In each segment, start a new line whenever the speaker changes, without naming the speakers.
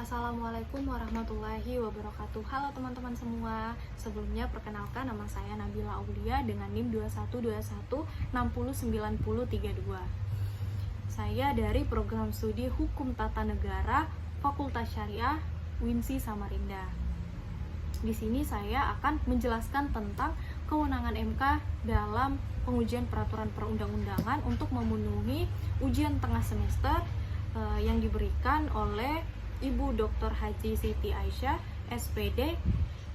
Assalamualaikum warahmatullahi wabarakatuh. Halo teman-teman semua. Sebelumnya perkenalkan, nama saya Nabila Aulia dengan NIM 2121609032. Saya dari program studi Hukum Tata Negara Fakultas Syariah Winsi Samarinda. Di sini saya akan menjelaskan tentang kewenangan MK dalam pengujian peraturan perundang-undangan untuk memenuhi ujian tengah semester yang diberikan oleh Ibu Dr. Haji Siti Aisyah, SPD,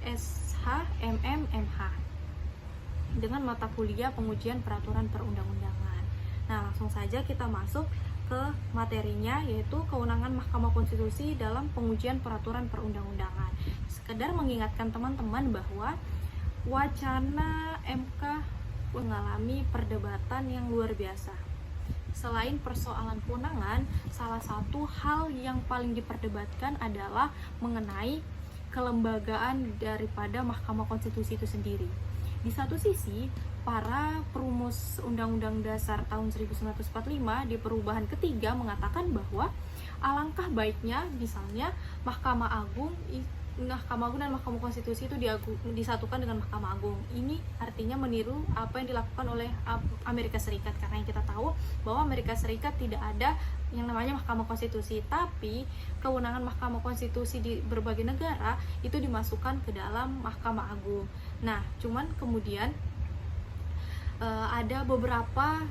SH, MM, MH dengan mata kuliah pengujian peraturan perundang-undangan. Nah, langsung saja kita masuk ke materinya, yaitu kewenangan Mahkamah Konstitusi dalam pengujian peraturan perundang-undangan. Sekedar mengingatkan teman-teman bahwa wacana MK mengalami perdebatan yang luar biasa. Selain persoalan kewenangan, salah satu hal yang paling diperdebatkan adalah mengenai kelembagaan daripada Mahkamah Konstitusi itu sendiri. Di satu sisi, para perumus Undang-Undang Dasar tahun 1945 di perubahan ketiga mengatakan bahwa alangkah baiknya misalnya Mahkamah Agung dan Mahkamah Konstitusi itu disatukan dengan Mahkamah Agung. Ini artinya meniru apa yang dilakukan oleh Amerika Serikat, karena yang kita tahu bahwa Amerika Serikat tidak ada yang namanya Mahkamah Konstitusi, tapi kewenangan Mahkamah Konstitusi di berbagai negara itu dimasukkan ke dalam Mahkamah Agung. Nah, cuman kemudian ada beberapa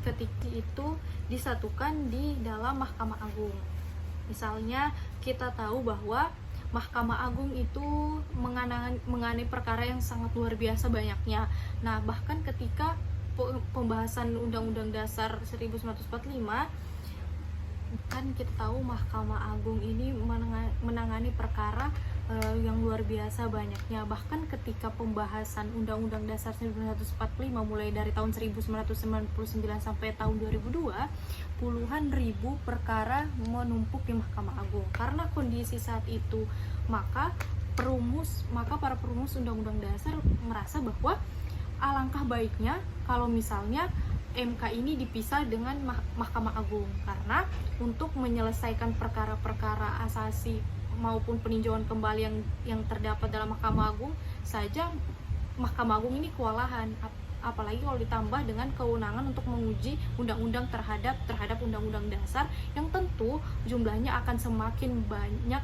ketika itu disatukan di dalam Mahkamah Agung. Misalnya kita tahu bahwa Mahkamah Agung itu menangani perkara yang sangat luar biasa banyaknya. Nah, bahkan ketika pembahasan Undang-Undang Dasar 1945, kan kita tahu Mahkamah Agung ini menangani perkara yang luar biasa banyaknya. Bahkan ketika pembahasan Undang-Undang Dasar 1945 mulai dari tahun 1999 sampai tahun 2002, puluhan ribu perkara menumpuk di Mahkamah Agung. Karena kondisi saat itu, maka para perumus Undang-Undang Dasar merasa bahwa alangkah baiknya kalau misalnya MK ini dipisah dengan Mahkamah Agung, karena untuk menyelesaikan perkara-perkara asasi maupun peninjauan kembali yang terdapat dalam Mahkamah Agung saja, Mahkamah Agung ini kewalahan, apalagi kalau ditambah dengan kewenangan untuk menguji undang-undang terhadap undang-undang dasar yang tentu jumlahnya akan semakin banyak,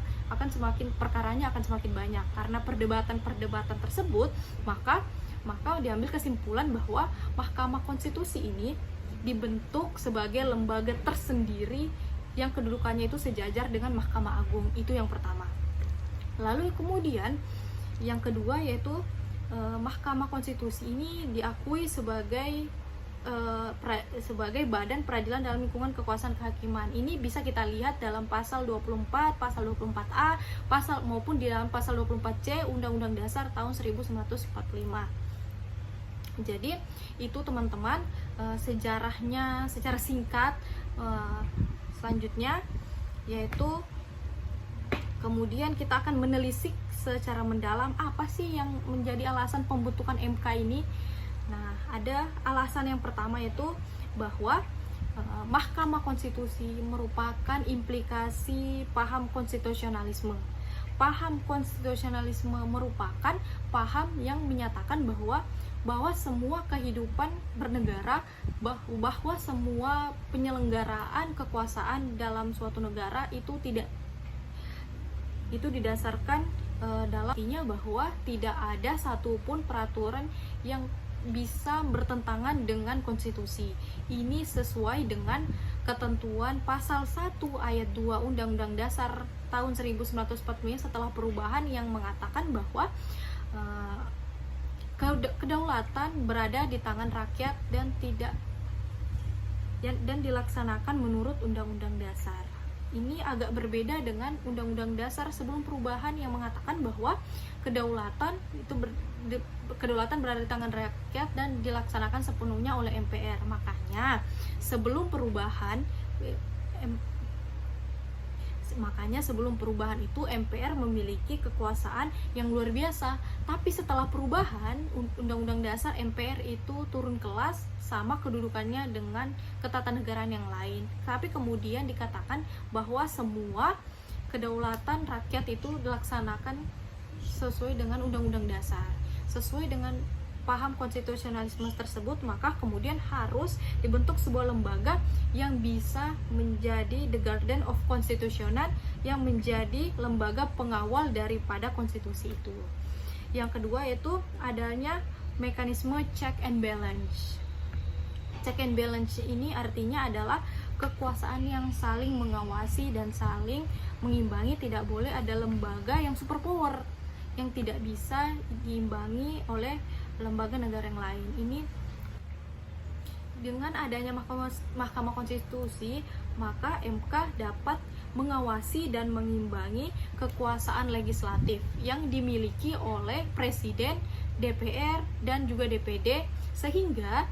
perkaranya akan semakin banyak. Karena perdebatan tersebut, maka diambil kesimpulan bahwa Mahkamah Konstitusi ini dibentuk sebagai lembaga tersendiri yang kedudukannya itu sejajar dengan Mahkamah Agung. Itu yang pertama. Lalu kemudian yang kedua yaitu Mahkamah Konstitusi ini diakui sebagai badan peradilan dalam lingkungan kekuasaan kehakiman. Ini bisa kita lihat dalam pasal 24, pasal 24A, maupun di dalam pasal 24C Undang-Undang Dasar tahun 1945. Jadi itu teman-teman sejarahnya secara singkat. Selanjutnya yaitu kemudian kita akan menelisik secara mendalam apa sih yang menjadi alasan pembentukan MK ini. Nah, ada alasan yang pertama yaitu bahwa Mahkamah Konstitusi merupakan implikasi paham konstitusionalisme. Paham konstitusionalisme merupakan paham yang menyatakan bahwa semua kehidupan bernegara, bahwa semua penyelenggaraan kekuasaan dalam suatu negara itu didasarkan dalam artinya bahwa tidak ada satupun peraturan yang bisa bertentangan dengan konstitusi. Ini sesuai dengan ketentuan pasal 1 ayat 2 Undang-Undang Dasar tahun 1945 setelah perubahan yang mengatakan bahwa kedaulatan berada di tangan rakyat dan dilaksanakan menurut Undang-Undang Dasar. Ini agak berbeda dengan Undang-Undang Dasar sebelum perubahan yang mengatakan bahwa kedaulatan berada di tangan rakyat dan dilaksanakan sepenuhnya oleh MPR. Makanya sebelum perubahan itu MPR memiliki kekuasaan yang luar biasa. Tapi setelah perubahan Undang-Undang Dasar, MPR itu turun kelas sama kedudukannya dengan ketatanegaraan yang lain. Tapi kemudian dikatakan bahwa semua kedaulatan rakyat itu dilaksanakan sesuai dengan undang-undang dasar, sesuai dengan paham konstitusionalisme tersebut, maka kemudian harus dibentuk sebuah lembaga yang bisa menjadi the guardian of constitutional, yang menjadi lembaga pengawal daripada konstitusi itu. Yang kedua yaitu adanya mekanisme check and balance. Check and balance ini artinya adalah kekuasaan yang saling mengawasi dan saling mengimbangi. Tidak boleh ada lembaga yang super power yang tidak bisa diimbangi oleh lembaga negara yang lain. Ini dengan adanya Mahkamah Konstitusi, maka MK dapat mengawasi dan mengimbangi kekuasaan legislatif yang dimiliki oleh Presiden, DPR, dan juga DPD, sehingga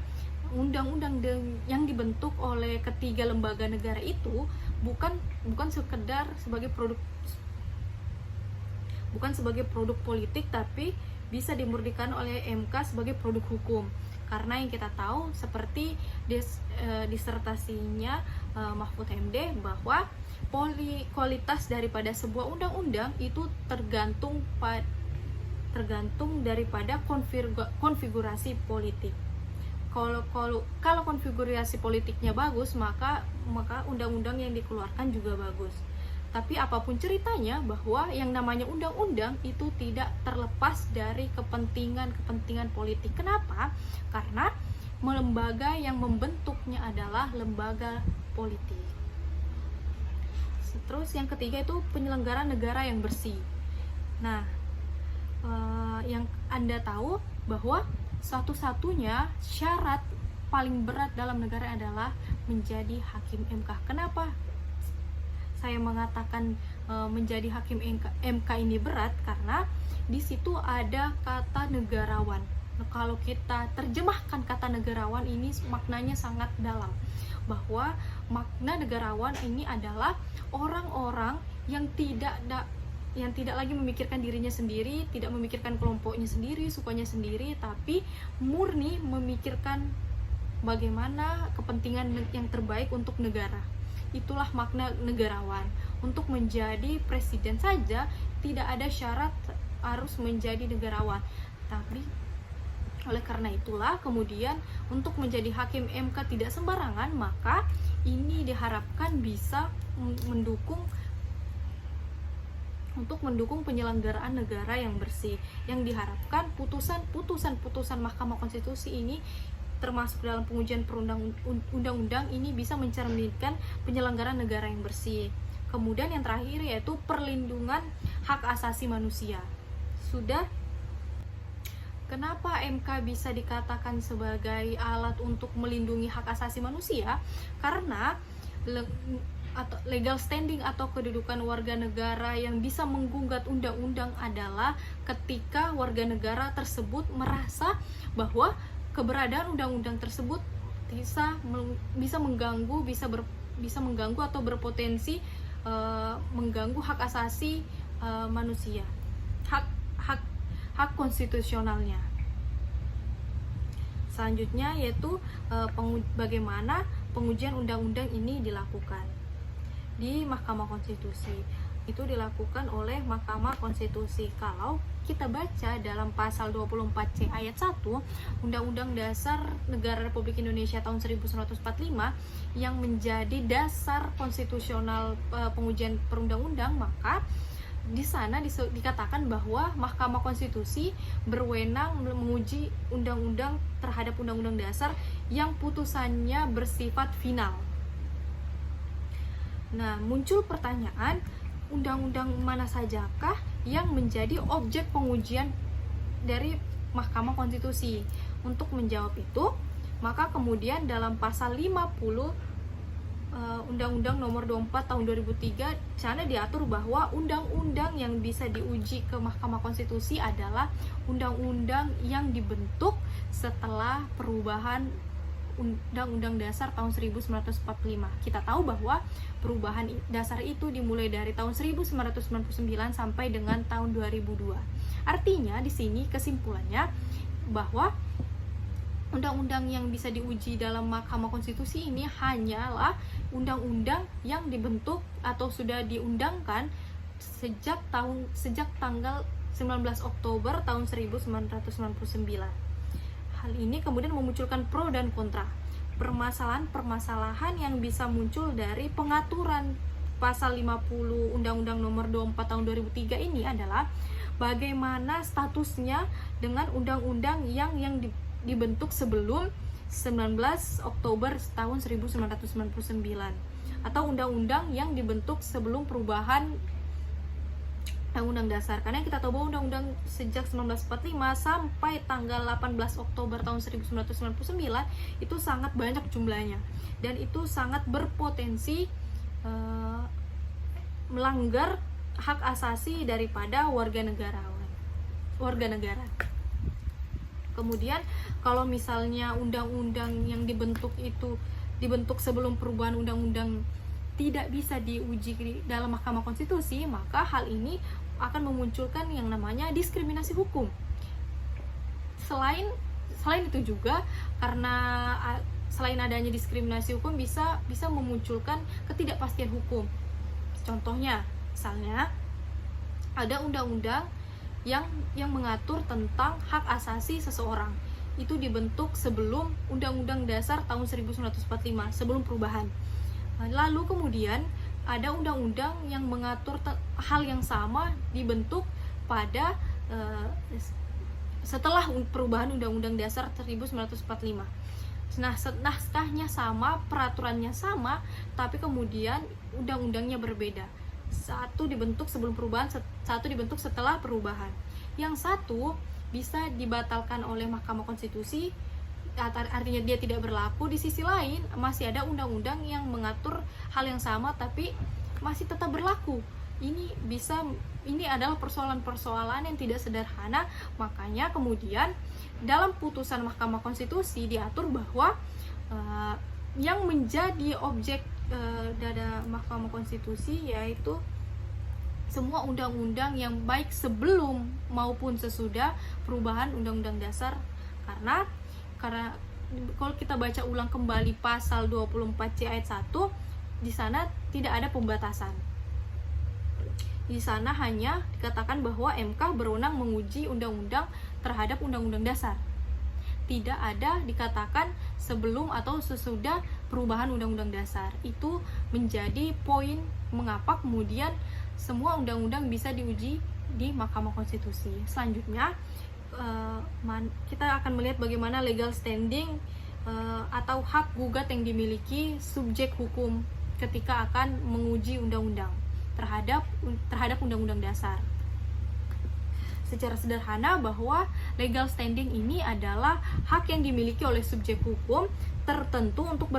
undang-undang yang dibentuk oleh ketiga lembaga negara itu bukan sekedar sebagai sebagai produk politik, tapi bisa dimurnikan oleh MK sebagai produk hukum. Karena yang kita tahu seperti disertasinya Mahfud MD, bahwa kualitas daripada sebuah undang-undang itu tergantung daripada konfigurasi politik. Kalau konfigurasi politiknya bagus, maka undang-undang yang dikeluarkan juga bagus. Tapi apapun ceritanya, bahwa yang namanya undang-undang itu tidak terlepas dari kepentingan politik. Kenapa? Karena lembaga yang membentuknya adalah lembaga politik. Terus yang ketiga itu penyelenggara negara yang bersih. Nah, yang Anda tahu bahwa satu-satunya syarat paling berat dalam negara adalah menjadi hakim MK. Kenapa saya mengatakan menjadi hakim MK ini berat? Karena di situ ada kata negarawan. Kalau kita terjemahkan kata negarawan ini, maknanya sangat dalam, bahwa makna negarawan ini adalah orang-orang yang tidak lagi memikirkan dirinya sendiri, tidak memikirkan kelompoknya sendiri, sukanya sendiri, tapi murni memikirkan bagaimana kepentingan yang terbaik untuk negara. Itulah makna negarawan. Untuk menjadi presiden saja tidak ada syarat harus menjadi negarawan. Tapi oleh karena itulah kemudian untuk menjadi hakim MK tidak sembarangan, maka ini diharapkan bisa mendukung penyelenggaraan negara yang bersih. Yang diharapkan putusan Mahkamah Konstitusi ini termasuk dalam pengujian perundang-undang ini bisa mencerminkan penyelenggaraan negara yang bersih. Kemudian yang terakhir yaitu perlindungan hak asasi manusia. Kenapa MK bisa dikatakan sebagai alat untuk melindungi hak asasi manusia? Karena legal standing atau kedudukan warga negara yang bisa menggugat undang-undang adalah ketika warga negara tersebut merasa bahwa keberadaan undang-undang tersebut bisa mengganggu atau berpotensi mengganggu hak asasi manusia, hak konstitusionalnya. Selanjutnya yaitu bagaimana pengujian undang-undang ini dilakukan di Mahkamah Konstitusi. Itu dilakukan oleh Mahkamah Konstitusi. Kalau kita baca dalam pasal 24C ayat 1 Undang-Undang Dasar Negara Republik Indonesia tahun 1945 yang menjadi dasar konstitusional pengujian perundang-undang, maka di sana dikatakan bahwa Mahkamah Konstitusi berwenang menguji undang-undang terhadap undang-undang dasar yang putusannya bersifat final. Nah, muncul pertanyaan, undang-undang mana sajakah yang menjadi objek pengujian dari Mahkamah Konstitusi? Untuk menjawab itu, maka kemudian dalam pasal 50 Undang-Undang Nomor 24 Tahun 2003 sana diatur bahwa undang-undang yang bisa diuji ke Mahkamah Konstitusi adalah undang-undang yang dibentuk setelah perubahan Undang-Undang Dasar tahun 1945. Kita tahu bahwa perubahan dasar itu dimulai dari tahun 1999 sampai dengan tahun 2002. Artinya di sini kesimpulannya bahwa undang-undang yang bisa diuji dalam Mahkamah Konstitusi ini hanyalah undang-undang yang dibentuk atau sudah diundangkan sejak tanggal 19 Oktober tahun 1999. Hal ini kemudian memunculkan pro dan kontra. Permasalahan-permasalahan yang bisa muncul dari pengaturan pasal 50 Undang-Undang Nomor 24 tahun 2003 ini adalah bagaimana statusnya dengan undang-undang yang dibentuk sebelum 19 Oktober tahun 1999 atau undang-undang yang dibentuk sebelum perubahan Undang-Undang Dasar. Karena kita tahu bahwa undang-undang sejak 1945 sampai tanggal 18 Oktober tahun 1999 itu sangat banyak jumlahnya, dan itu sangat berpotensi melanggar hak asasi daripada warga negara. Kemudian kalau misalnya undang-undang yang dibentuk sebelum perubahan undang-undang tidak bisa diuji dalam Mahkamah Konstitusi, maka hal ini akan memunculkan yang namanya diskriminasi hukum. Selain itu juga, karena selain adanya diskriminasi hukum bisa memunculkan ketidakpastian hukum. Contohnya, misalnya ada undang-undang yang mengatur tentang hak asasi seseorang. Itu dibentuk sebelum Undang-Undang Dasar tahun 1945, sebelum perubahan. Lalu kemudian ada undang-undang yang mengatur hal yang sama dibentuk pada setelah perubahan Undang-Undang Dasar 1945. Nah, naskahnya sama, peraturannya sama, tapi kemudian undang-undangnya berbeda. Satu dibentuk sebelum perubahan, satu dibentuk setelah perubahan. Yang satu bisa dibatalkan oleh Mahkamah Konstitusi, artinya dia tidak berlaku. Di sisi lain masih ada undang-undang yang mengatur hal yang sama tapi masih tetap berlaku. Ini adalah persoalan-persoalan yang tidak sederhana. Makanya kemudian dalam putusan Mahkamah Konstitusi diatur bahwa yang menjadi objek dari Mahkamah Konstitusi yaitu semua undang-undang yang baik sebelum maupun sesudah perubahan Undang-Undang Dasar. Karena kalau kita baca ulang kembali pasal 24C ayat 1, di sana tidak ada pembatasan. Di sana hanya dikatakan bahwa MK berwenang menguji undang-undang terhadap Undang-Undang Dasar. Tidak ada dikatakan sebelum atau sesudah perubahan Undang-Undang Dasar. Itu menjadi poin mengapa kemudian semua undang-undang bisa diuji di Mahkamah Konstitusi. Selanjutnya kita akan melihat bagaimana legal standing atau hak gugat yang dimiliki subjek hukum ketika akan menguji undang-undang terhadap Undang-Undang Dasar. Secara sederhana bahwa legal standing ini adalah hak yang dimiliki oleh subjek hukum tertentu untuk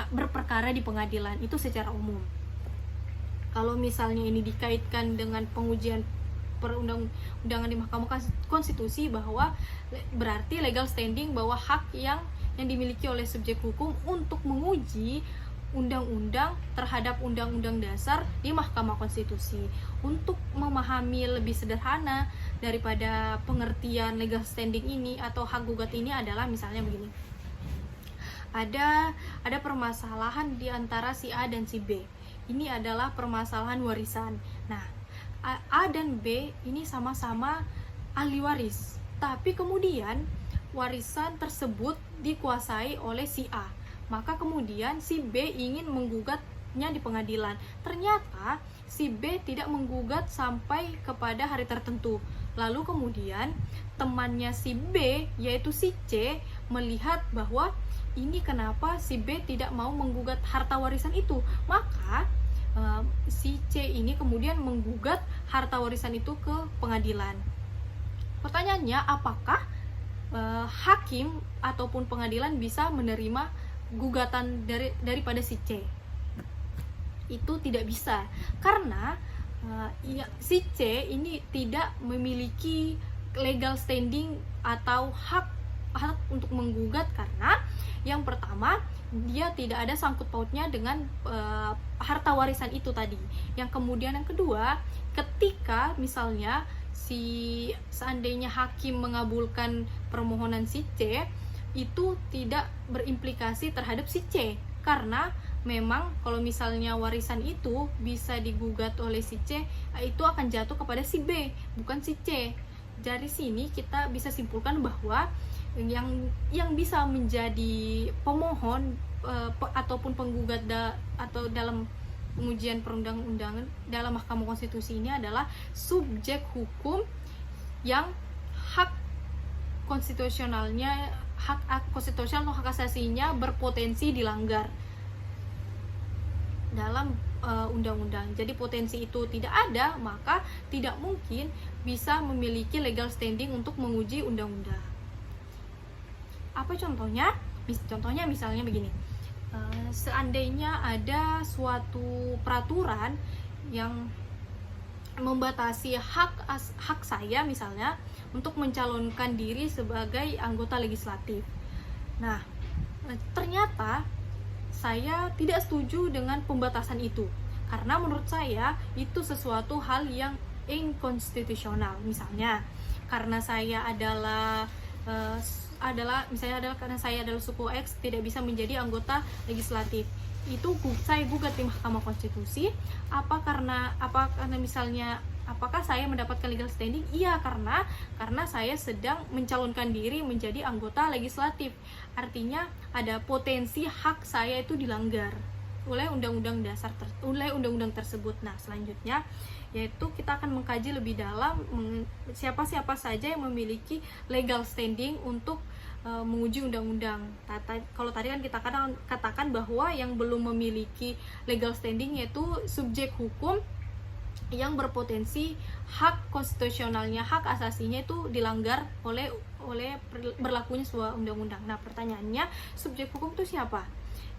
berperkara di pengadilan, itu secara umum. Kalau misalnya ini dikaitkan dengan pengujian perundang-undangan di Mahkamah Konstitusi, bahwa berarti legal standing bahwa hak yang dimiliki oleh subjek hukum untuk menguji undang-undang terhadap Undang-Undang Dasar di Mahkamah Konstitusi. Untuk memahami lebih sederhana daripada pengertian legal standing ini atau hak gugat ini adalah misalnya begini. Ada permasalahan di antara si A dan si B. Ini adalah permasalahan warisan. Nah, A dan B ini sama-sama ahli waris, tapi kemudian warisan tersebut dikuasai oleh si A. Maka kemudian si B ingin menggugatnya di pengadilan. Ternyata si B tidak menggugat sampai kepada hari tertentu. Lalu kemudian temannya si B, yaitu si C, melihat bahwa ini kenapa si B tidak mau menggugat harta warisan itu. Maka si C ini kemudian menggugat harta warisan itu ke pengadilan. Pertanyaannya, apakah hakim ataupun pengadilan bisa menerima gugatan daripada si C? Itu tidak bisa, karena si C ini tidak memiliki legal standing atau hak untuk menggugat, karena yang pertama dia tidak ada sangkut pautnya dengan harta warisan itu tadi. Yang kemudian yang kedua, ketika misalnya seandainya hakim mengabulkan permohonan si C, itu tidak berimplikasi terhadap si C, karena memang kalau misalnya warisan itu bisa digugat oleh si C, itu akan jatuh kepada si B, bukan si C. Dari sini kita bisa simpulkan bahwa yang bisa menjadi pemohon ataupun penggugat atau dalam pengujian perundang-undangan dalam Mahkamah Konstitusi ini adalah subjek hukum yang hak konstitusionalnya, hak konstitusional atau hak asasinya berpotensi dilanggar dalam undang-undang. Jadi potensi itu tidak ada, maka tidak mungkin bisa memiliki legal standing untuk menguji undang-undang. Apa contohnya? Contohnya misalnya begini, seandainya ada suatu peraturan yang membatasi hak saya misalnya untuk mencalonkan diri sebagai anggota legislatif. Nah, ternyata saya tidak setuju dengan pembatasan itu, karena menurut saya itu sesuatu hal yang inkonstitusional. Misalnya karena saya adalah karena saya adalah suku X tidak bisa menjadi anggota legislatif. Itu saya gugat di Mahkamah Konstitusi. Apakah saya mendapatkan legal standing? Iya, karena saya sedang mencalonkan diri menjadi anggota legislatif. Artinya ada potensi hak saya itu dilanggar oleh undang-undang tersebut. Nah, selanjutnya yaitu kita akan mengkaji lebih dalam siapa saja yang memiliki legal standing untuk menguji undang-undang. Kalau tadi kan kita katakan bahwa yang belum memiliki legal standing yaitu subjek hukum yang berpotensi hak konstitusionalnya, hak asasinya itu dilanggar oleh berlakunya sebuah undang-undang. Nah, pertanyaannya, subjek hukum itu siapa?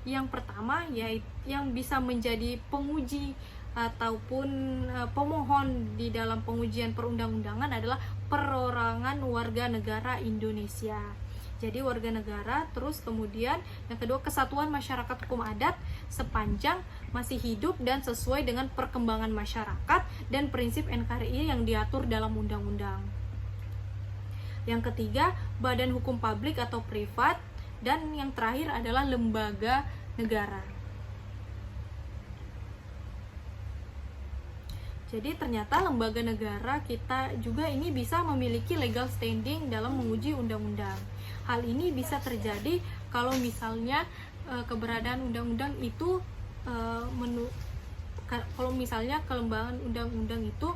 Yang pertama yaitu yang bisa menjadi penguji ataupun pemohon di dalam pengujian perundang-undangan adalah perorangan warga negara Indonesia. Jadi warga negara, terus kemudian yang kedua kesatuan masyarakat hukum adat sepanjang masih hidup dan sesuai dengan perkembangan masyarakat dan prinsip NKRI yang diatur dalam undang-undang. Yang ketiga, badan hukum publik atau privat, dan yang terakhir adalah lembaga negara. Jadi ternyata lembaga negara kita juga ini bisa memiliki legal standing dalam menguji undang-undang. Hal ini bisa terjadi kalau misalnya keberadaan undang-undang itu kalau misalnya kelembagaan undang-undang itu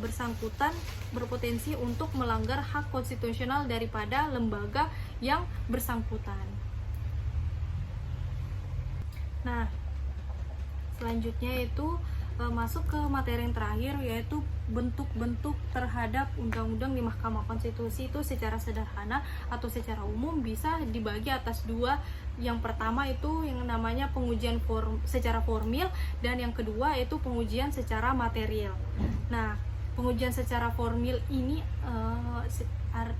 bersangkutan berpotensi untuk melanggar hak konstitusional daripada lembaga yang bersangkutan. Nah, selanjutnya itu masuk ke materi yang terakhir, yaitu bentuk-bentuk terhadap undang-undang di Mahkamah Konstitusi itu secara sederhana atau secara umum bisa dibagi atas dua. Yang pertama itu yang namanya pengujian secara formil, dan yang kedua itu pengujian secara material. Nah, pengujian secara formil ini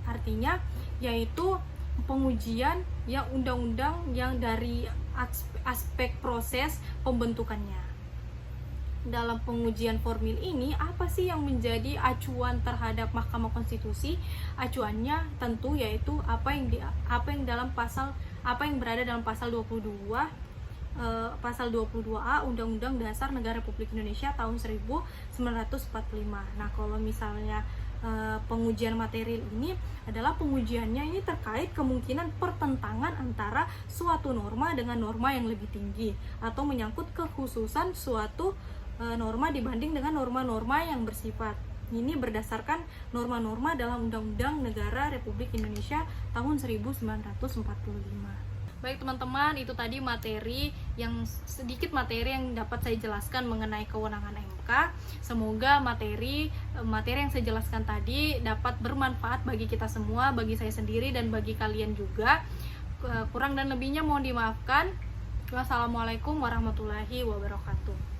artinya yaitu pengujian yang undang-undang yang dari aspek proses pembentukannya. Dalam pengujian formil ini, apa sih yang menjadi acuan terhadap Mahkamah Konstitusi? Acuannya tentu yaitu apa yang berada dalam pasal 22 pasal 22A Undang-Undang Dasar Negara Republik Indonesia tahun 1945. Nah, kalau misalnya pengujian material ini adalah pengujiannya ini terkait kemungkinan pertentangan antara suatu norma dengan norma yang lebih tinggi, atau menyangkut kekhususan suatu norma dibanding dengan norma-norma yang bersifat. Ini berdasarkan norma-norma dalam Undang-Undang Negara Republik Indonesia tahun 1945. Baik teman-teman, itu tadi sedikit materi yang dapat saya jelaskan mengenai kewenangan MK. Semoga materi yang saya jelaskan tadi dapat bermanfaat bagi kita semua, bagi saya sendiri dan bagi kalian juga. Kurang dan lebihnya mohon dimaafkan. Wassalamualaikum warahmatullahi wabarakatuh.